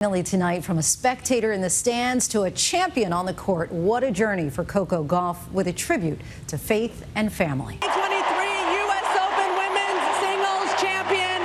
Finally tonight, from a spectator in the stands to a champion on the court, what a journey for Coco Gauff, with a tribute to faith and family. 2023 U.S. Open Women's Singles Champion,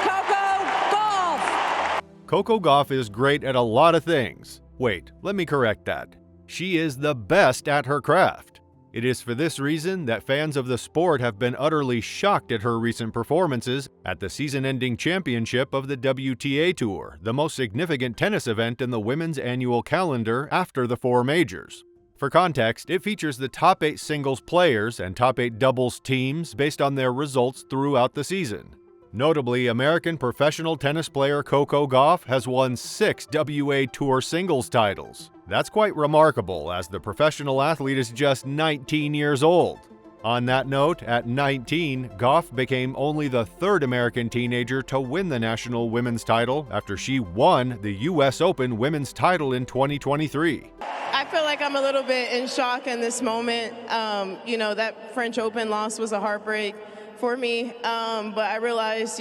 Coco Gauff. Coco Gauff is great at a lot of things. Wait, let me correct that. She is the best at her craft. It is for this reason that fans of the sport have been utterly shocked at her recent performances at the season-ending championship of the WTA Tour, the most significant tennis event in the women's annual calendar after the four majors. For context, it features the top 8 singles players and top 8 doubles teams based on their results throughout the season. Notably, American professional tennis player Coco Gauff has won 6 WTA Tour singles titles. That's quite remarkable, as the professional athlete is just 19 years old. On that note, at 19, Gauff became only the third American teenager to win the national women's title after she won the U.S. Open women's title in 2023. I feel like I'm a little bit in shock in this moment. That French Open loss was a heartbreak for me, but I realized,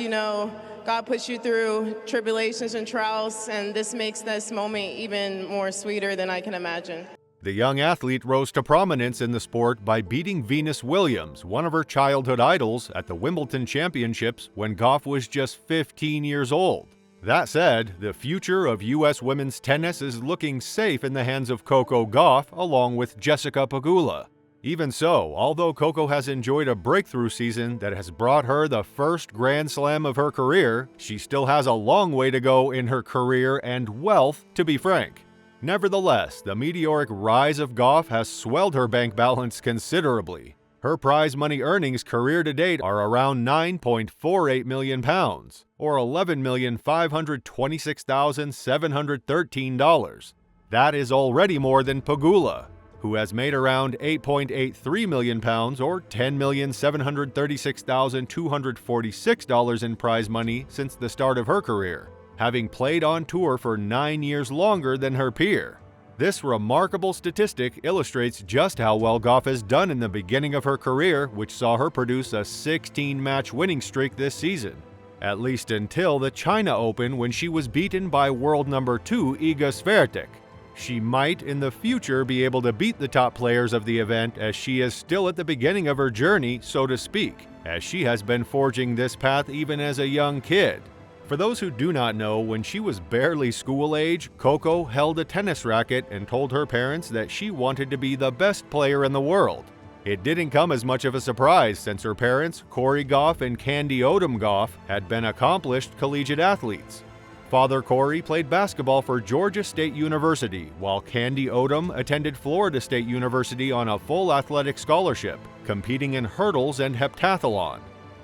God puts you through tribulations and trials, and this makes this moment even more sweeter than I can imagine. The young athlete rose to prominence in the sport by beating Venus Williams, one of her childhood idols, at the Wimbledon Championships when Gauff was just 15 years old. That said, the future of U.S. women's tennis is looking safe in the hands of Coco Gauff along with Jessica Pegula. Even so, although Coco has enjoyed a breakthrough season that has brought her the first Grand Slam of her career, she still has a long way to go in her career and wealth, to be frank. Nevertheless, the meteoric rise of Gauff has swelled her bank balance considerably. Her prize money earnings career to date are around £9.48 million, or $11,526,713. That is already more than Pegula, who has made around £8.83 million, or $10,736,246 in prize money since the start of her career, having played on tour for 9 years longer than her peer. This remarkable statistic illustrates just how well Gauff has done in the beginning of her career, which saw her produce a 16-match winning streak this season, at least until the China Open, when she was beaten by world number 2 Iga Swiatek. She might in the future be able to beat the top players of the event, as she is still at the beginning of her journey, so to speak, as she has been forging this path even as a young kid. For those who do not know, when she was barely school age, Coco held a tennis racket and told her parents that she wanted to be the best player in the world. It didn't come as much of a surprise, since her parents, Coco Gauff and Candy Odom Gauff, had been accomplished collegiate athletes. Father Cory played basketball for Georgia State University, while Candy Odom attended Florida State University on a full athletic scholarship, competing in hurdles and heptathlon.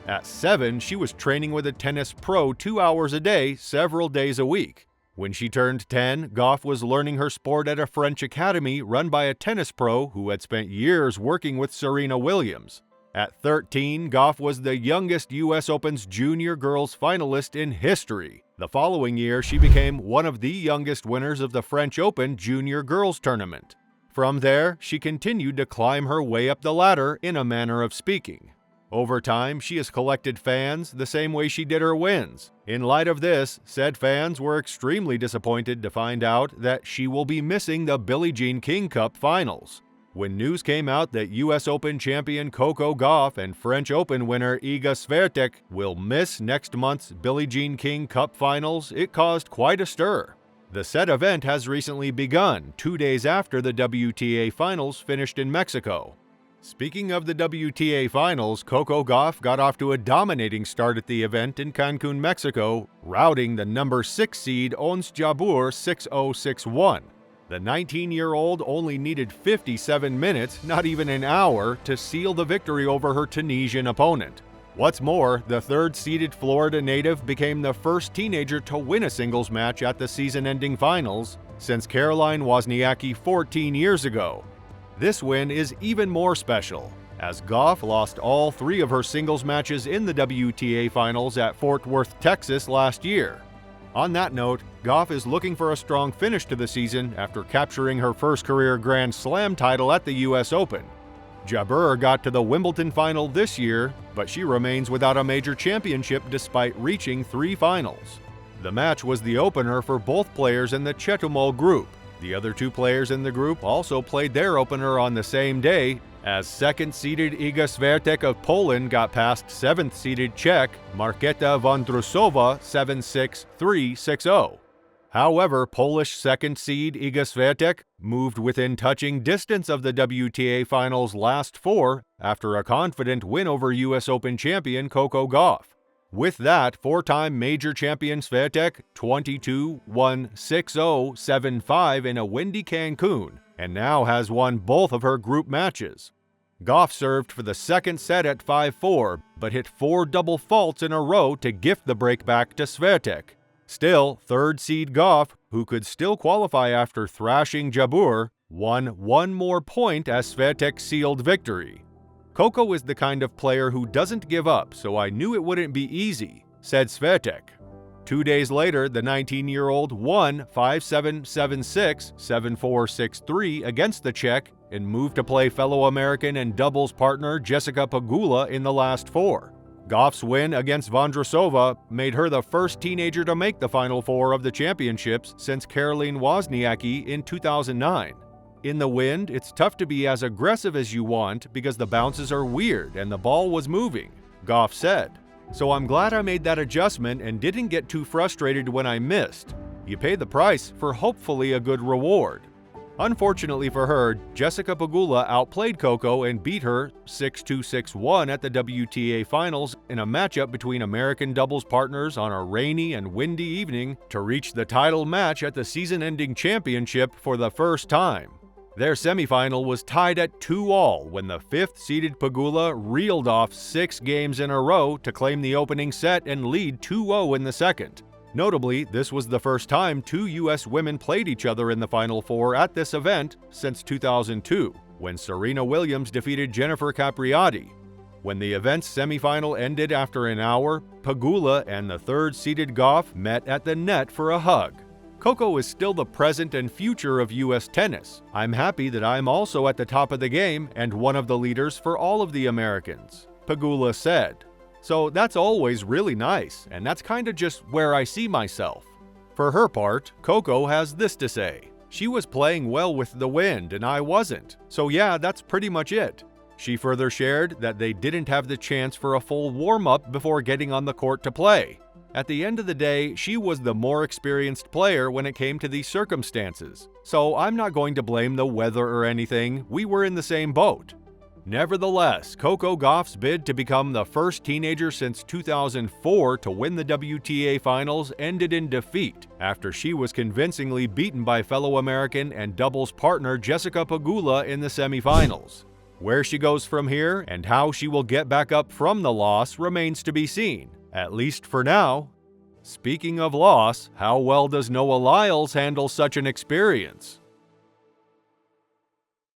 At 7, she was training with a tennis pro 2 hours a day, several days a week. When she turned 10, Gauff was learning her sport at a French academy run by a tennis pro who had spent years working with Serena Williams. At 13, Gauff was the youngest U.S. Open's junior girls finalist in history. The following year, she became one of the youngest winners of the French Open junior girls tournament. From there, she continued to climb her way up the ladder, in a manner of speaking. Over time, she has collected fans the same way she did her wins. In light of this, said fans were extremely disappointed to find out that she will be missing the Billie Jean King Cup finals. When news came out that U.S. Open champion Coco Gauff and French Open winner Iga Swiatek will miss next month's Billie Jean King Cup finals, it caused quite a stir. The said event has recently begun, 2 days after the WTA finals finished in Mexico. Speaking of the WTA finals, Coco Gauff got off to a dominating start at the event in Cancun, Mexico, routing the number 6 seed Ons Jabeur 6-0-6-1. The 19-year-old only needed 57 minutes, not even an hour, to seal the victory over her Tunisian opponent. What's more, the third-seeded Florida native became the first teenager to win a singles match at the season-ending finals since Caroline Wozniacki 14 years ago. This win is even more special, as Gauff lost all 3 of her singles matches in the WTA finals at Fort Worth, Texas last year. On that note, Gauff is looking for a strong finish to the season after capturing her first career Grand Slam title at the U.S. Open. Jabeur got to the Wimbledon final this year, but she remains without a major championship despite reaching 3 finals. The match was the opener for both players in the Chetumal group. The other two players in the group also played their opener on the same day, as second-seeded Iga Swiatek of Poland got past 7th-seeded Czech Markéta Vondrousova 7-6, 3-6-0. However, Polish second seed Iga Swiatek moved within touching distance of the WTA Finals' last four after a confident win over US Open champion Coco Gauff. With that, four-time major champion Swiatek 22-1, 6-0, 7-5 in a windy Cancun, and now has won both of her group matches. Gauff served for the second set at 5-4, but hit 4 double faults in a row to gift the break back to Swiatek. Still, third seed Gauff, who could still qualify after thrashing Jabeur, won one more point as Swiatek sealed victory. "Coco is the kind of player who doesn't give up, so I knew it wouldn't be easy," said Swiatek. 2 days later, the 19-year-old won 5-7, 7-6, 7-4, 6-3 against the Czech and moved to play fellow American and doubles partner Jessica Pegula in the last four. Gauff's win against Vondrousova made her the first teenager to make the Final Four of the championships since Caroline Wozniacki in 2009. "In the wind, it's tough to be as aggressive as you want because the bounces are weird and the ball was moving," Gauff said. "So I'm glad I made that adjustment and didn't get too frustrated when I missed. You pay the price for hopefully a good reward." Unfortunately for her, Jessica Pegula outplayed Coco and beat her 6-2, 6-1 at the WTA Finals in a matchup between American doubles partners on a rainy and windy evening to reach the title match at the season-ending championship for the first time. Their semifinal was tied at 2-all when the 5th-seeded Pegula reeled off 6 games in a row to claim the opening set and lead 2-0 in the second. Notably, this was the first time two U.S. women played each other in the Final Four at this event since 2002, when Serena Williams defeated Jennifer Capriati. When the event's semifinal ended after an hour, Pegula and the third-seeded Gauff met at the net for a hug. "Coco is still the present and future of U.S. tennis. I'm happy that I'm also at the top of the game and one of the leaders for all of the Americans," Pegula said. "So that's always really nice, and that's kinda just where I see myself." For her part, Coco has this to say: "She was playing well with the wind and I wasn't, so yeah, that's pretty much it." She further shared that they didn't have the chance for a full warm-up before getting on the court to play. At the end of the day, she was the more experienced player when it came to these circumstances, so I'm not going to blame the weather or anything, we were in the same boat. Nevertheless, Coco Gauff's bid to become the first teenager since 2004 to win the WTA Finals ended in defeat after she was convincingly beaten by fellow American and doubles partner Jessica Pegula in the semifinals. Where she goes from here and how she will get back up from the loss remains to be seen, at least for now. Speaking of loss, how well does Noah Lyles handle such an experience?